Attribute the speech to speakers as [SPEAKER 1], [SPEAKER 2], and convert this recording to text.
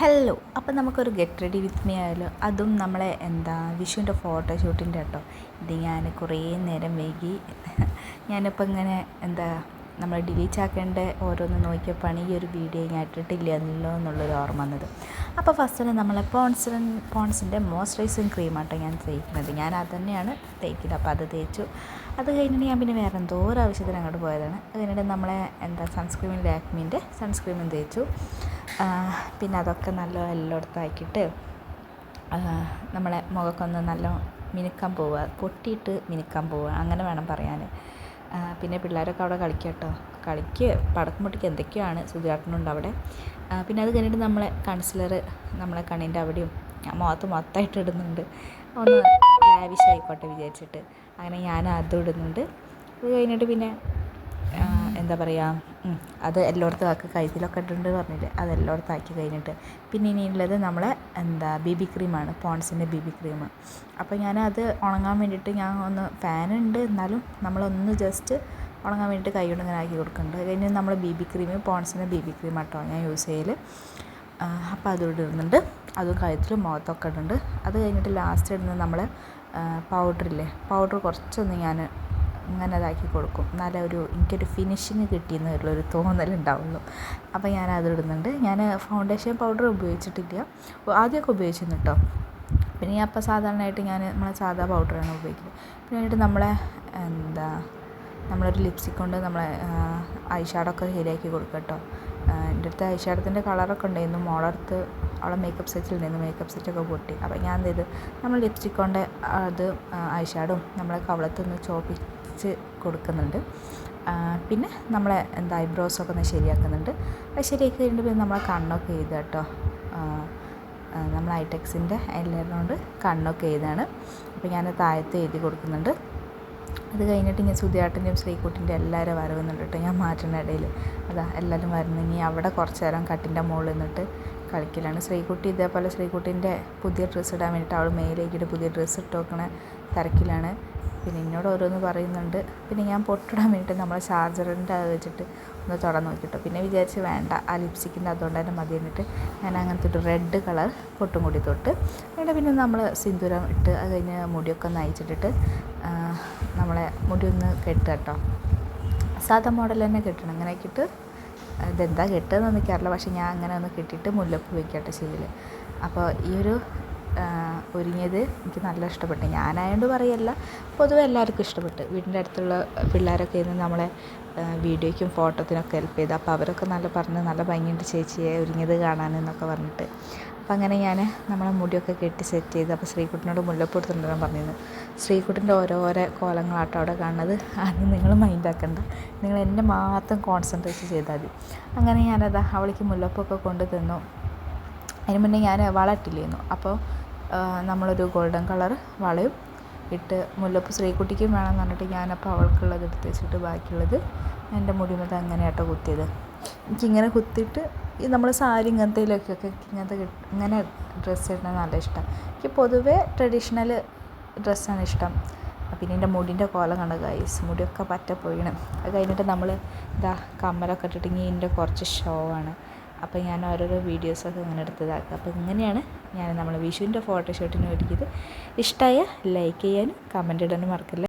[SPEAKER 1] Hello, അപ്പോൾ നമുക്കൊരു get ready with me ആയാലോ. അതും നമ്മളെ വിഷുവിൻ്റെ ഫോട്ടോഷൂട്ടിൻ്റെ കേട്ടോ. ഇത് ഞാൻ കുറേ നേരം വൈകി. ഞാനിപ്പോൾ ഇങ്ങനെ നമ്മൾ ഡിലീറ്റ് ആക്കേണ്ട ഓരോന്ന് നോക്കിയപ്പോൾ ഈ ഒരു വീഡിയോ ഞാൻ ഇട്ടിട്ടില്ലല്ലോ എന്നുള്ളൊരു ഓർമ്മ വന്നത്. അപ്പോൾ ഫസ്റ്റ് നമ്മളെ പോൺസിൻ്റെ മോയ്സ്ചറൈസിങ് ക്രീമാട്ടോ ഞാൻ തേക്കുന്നത്. ഞാൻ അത് തന്നെയാണ് തേക്കുന്നത്. അപ്പോൾ അത് തേച്ചു. അത് കഴിഞ്ഞിട്ട് ഞാൻ പിന്നെ വേറെ എന്തോ ഒരു ആവശ്യത്തിന് അങ്ങോട്ട് പോയതാണ്. അത് കഴിഞ്ഞിട്ട് നമ്മളെ സൺസ്ക്രീമിൽ ലാക്മീൻ്റെ സൺസ്ക്രീമും തേച്ചു. പിന്നെ അതൊക്കെ നല്ല എല്ലായിടത്താക്കിയിട്ട് നമ്മളെ മുഖക്കൊന്ന് നല്ല മിനുക്കാൻ പോവുക, പൊട്ടിയിട്ട് മിനുക്കാൻ പോവുക, അങ്ങനെ വേണം പറയാൻ. പിന്നെ പിള്ളേരൊക്കെ അവിടെ കളിക്കുക പടക്കം പൊട്ടിക്ക് എന്തൊക്കെയാണ് സുധിയാട്ടനുണ്ട് അവിടെ. പിന്നെ അത് കഴിഞ്ഞിട്ട് നമ്മളെ കൺസിലർ നമ്മളെ കണ്ണിൻ്റെ അവിടെയും മുഖത്ത് മൊത്തമായിട്ട് ഇടുന്നുണ്ട്, ഒന്ന് ലാവിഷ് ആയിക്കോട്ടെ വിചാരിച്ചിട്ട്. അങ്ങനെ ഞാൻ അതും ഇടുന്നുണ്ട്. അത് കഴിഞ്ഞിട്ട് പിന്നെ അത് എല്ലായിടത്തും ആക്കി കഴുത്തിലൊക്കെ ഇട്ടിട്ടുണ്ട് പറഞ്ഞില്ലേ, അത് എല്ലായിടത്തും ആക്കി കഴിഞ്ഞിട്ട് പിന്നെ ഇനിയുള്ളത് നമ്മളെ BB ക്രീമാണ്, പോൺസിൻ്റെ BB ക്രീം. അപ്പോൾ ഞാനത് ഉണങ്ങാൻ വേണ്ടിയിട്ട് ഞാൻ ഒന്ന് ഫാനുണ്ട് എന്നാലും നമ്മളൊന്ന് ജസ്റ്റ് ഉണങ്ങാൻ വേണ്ടിയിട്ട് കൈ കൊണ്ട് ഇങ്ങനെ ആക്കി കൊടുക്കുന്നുണ്ട്. അത് കഴിഞ്ഞ് നമ്മൾ BB ക്രീം, പോൺസിൻ്റെ BB ക്രീം ആട്ടോ ഞാൻ യൂസ് ചെയ്യൽ. അപ്പോൾ അതും ഇടുന്നുണ്ട്, അതും കഴുത്തിലും മുഖത്തൊക്കെ ഇടുന്നുണ്ട്. അത് കഴിഞ്ഞിട്ട് ലാസ്റ്റ് ഇടുന്നത് നമ്മൾ പൗഡർ കുറച്ചൊന്ന് ഞാൻ ഇങ്ങനെ ഇതാക്കി കൊടുക്കും, എന്നാലേ എനിക്കൊരു ഫിനിഷിങ് കിട്ടിയെന്നുള്ളൊരു തോന്നലുണ്ടാവുള്ളൂ. അപ്പോൾ ഞാനത് ഇടുന്നുണ്ട്. ഞാൻ ഫൗണ്ടേഷൻ പൗഡർ ഉപയോഗിച്ചിട്ടില്ല, ആദ്യമൊക്കെ ഉപയോഗിച്ചിരുന്നു കേട്ടോ. പിന്നെ ഞാൻ അപ്പോൾ സാധാരണയായിട്ട് നമ്മളെ സാധാ പൗഡറാണ് ഉപയോഗിക്കുന്നത്. പിന്നെ നമ്മളൊരു ലിപ്സ്റ്റിക് കൊണ്ട് നമ്മളെ ഐ ഷാഡൊക്കെ ശരിയാക്കി കൊടുക്കുക കേട്ടോ. എൻ്റെ അടുത്ത് ഐ ഷാഡത്തിൻ്റെ കളറൊക്കെ ഉണ്ടായിരുന്നു, മോളടുത്ത് അവളെ മേക്കപ്പ് സെറ്റിലുണ്ടായിരുന്നു, മേക്കപ്പ് സെറ്റൊക്കെ പൊട്ടി. അപ്പോൾ ഞാൻ നമ്മൾ ലിപ്സ്റ്റിക് കൊണ്ട് അത് ഐ ഷാഡും നമ്മളെ കവളത്തൊന്ന് ചോപ്പിച്ച് കൊടുക്കുന്നുണ്ട്. പിന്നെ നമ്മളെ ഐബ്രോസൊക്കെ ഒന്ന് ശരിയാക്കുന്നുണ്ട്. അത് ശരിയാക്കി കഴിഞ്ഞിട്ട് പിന്നെ നമ്മളെ കണ്ണൊക്കെ എഴുതുക കേട്ടോ. നമ്മൾ ഐടെക്സിൻ്റെ ഐലൈനർ കൊണ്ട് കണ്ണൊക്കെ എഴുതാണ്. അപ്പോൾ ഞാൻ താഴത്ത് എഴുതി കൊടുക്കുന്നുണ്ട്. അത് കഴിഞ്ഞിട്ട് ഞാൻ സുധിയാട്ടൻ്റെയും ശ്രീകുട്ടിൻ്റെ എല്ലാവരും വരവുന്നുണ്ട് കേട്ടോ. ഞാൻ മാറ്റുന്ന ഇടയിൽ എല്ലാവരും വരുന്നു. ഇനി അവിടെ കുറച്ച് നേരം കട്ടിൻ്റെ മുകളിൽ നിന്നിട്ട് കളിക്കലാണ്. ശ്രീകുട്ടി ഇതേപോലെ ശ്രീകുട്ടീൻ്റെ പുതിയ ഡ്രസ്സ് ഇടാൻ വേണ്ടിയിട്ട് അവൾ മേലേക്കിട്ട് പുതിയ ഡ്രസ്സ് ഇട്ട് നോക്കണ തിരക്കിലാണ്. പിന്നെ എന്നോട് ഓരോന്ന് പറയുന്നുണ്ട്. പിന്നെ ഞാൻ പൊട്ടിടാൻ വേണ്ടിയിട്ട് നമ്മളെ ചാർജറിൻ്റെ അത് വെച്ചിട്ട് ഒന്ന് തൊടാൻ നോക്കിട്ടോ. പിന്നെ വിചാരിച്ച് വേണ്ട, ആ ലിപ്സ്റ്റിക്കിൻ്റെ അതുകൊണ്ട് തന്നെ മതി എന്നിട്ട് ഞാൻ അങ്ങനത്തെ ഒരു റെഡ് കളർ പൊട്ടും കൂടി തൊട്ട്. പിന്നെ നമ്മൾ സിന്ദൂരം ഇട്ട് അത് കഴിഞ്ഞ് മുടിയൊക്കെ ഒന്ന് അയച്ചിട്ടിട്ട് നമ്മളെ മുടി ഒന്ന് കെട്ടുക കേട്ടോ. സാധാ മോഡൽ തന്നെ കെട്ടണം. അങ്ങനെ ആക്കിയിട്ട് ഇതെന്താ കെട്ടുകയെന്ന് എനിക്കറിയില്ല, പക്ഷേ ഞാൻ അങ്ങനെ ഒന്ന് കെട്ടിയിട്ട് മുല്ലപ്പൂ വയ്ക്കട്ടെ ചെയ്യൽ. അപ്പോൾ ഈ ഒരു ഒരുങ്ങിയത് എനിക്ക് നല്ല ഇഷ്ടപ്പെട്ടു. ഞാനായതുകൊണ്ട് പറയല്ല, പൊതുവെ എല്ലാവർക്കും ഇഷ്ടപ്പെട്ടു. വീടിൻ്റെ അടുത്തുള്ള പിള്ളേരൊക്കെ ഇരുന്ന് നമ്മളെ വീഡിയോയ്ക്കും ഫോട്ടോത്തിനൊക്കെ ഹെൽപ്പ് ചെയ്തു. അപ്പോൾ അവരൊക്കെ നല്ല ഭംഗിയുണ്ട് ചേച്ചിയെ ഒരുങ്ങിയത് കാണാനെന്നൊക്കെ പറഞ്ഞിട്ട്. അപ്പോൾ അങ്ങനെ ഞാൻ നമ്മളെ മുടിയൊക്കെ കെട്ടി സെറ്റ് ചെയ്ത്. അപ്പോൾ ശ്രീകുട്ടിനോട് മുല്ലപ്പൂ എടുത്തിട്ടുണ്ടെന്ന് പറഞ്ഞിരുന്നു. ശ്രീകുട്ടിൻ്റെ ഓരോരോ കോലങ്ങളാട്ടോ അവിടെ കാണുന്നത്. ആദ്യം നിങ്ങൾ മൈൻഡാക്കണ്ട, നിങ്ങൾ എന്നെ മാത്രം കോൺസെൻട്രേറ്റ് ചെയ്താൽ മതി. അങ്ങനെ അവൾക്ക് മുല്ലപ്പൊക്കെ കൊണ്ട് തന്നു. അതിന് മുന്നേ ഞാൻ വള ഇട്ടില്ലായിരുന്നു. അപ്പോൾ നമ്മളൊരു ഗോൾഡൻ കളർ വളയും ഇട്ട് മുല്ലപ്പ് ശ്രീകുട്ടിക്കും വേണമെന്ന് പറഞ്ഞിട്ട് ഞാനപ്പോൾ അവൾക്കുള്ളത് എടുത്ത് വെച്ചിട്ട് ബാക്കിയുള്ളത് എൻ്റെ മുടിമത് അങ്ങനെയാട്ടോ കുത്തിയത്. എനിക്കിങ്ങനെ കുത്തിയിട്ട് നമ്മൾ സാരി ഇങ്ങനത്തേലൊക്കെ ഇങ്ങനെ ഡ്രസ്സ് ഇടുന്നത് നല്ല ഇഷ്ടം. എനിക്ക് പൊതുവേ ട്രഡീഷണൽ ഡ്രസ്സാണ് ഇഷ്ടം. പിന്നെ എൻ്റെ മുടിൻ്റെ കോലം കണ്ട ഗൈസ്, മുടിയൊക്കെ പോയിണ്. അത് കഴിഞ്ഞിട്ട് നമ്മൾ കമ്മലൊക്കെ ഇട്ടിട്ടെങ്കിൽ ഇതിൻ്റെ കുറച്ച് ഷോ ആണ്. അപ്പോൾ ഞാൻ ഓരോരോ വീഡിയോസൊക്കെ ഇങ്ങനെ എടുത്തതാക്കുക. അപ്പോൾ ഇങ്ങനെയാണ് ഞാൻ നമ്മൾ വിഷുവിൻ്റെ ഫോട്ടോഷൂട്ടിന് ഒരുക്കിയത്. ഇഷ്ടമായ ലൈക്ക് ചെയ്യാനും കമൻറ്റ് ഇടാനും മറക്കില്ല.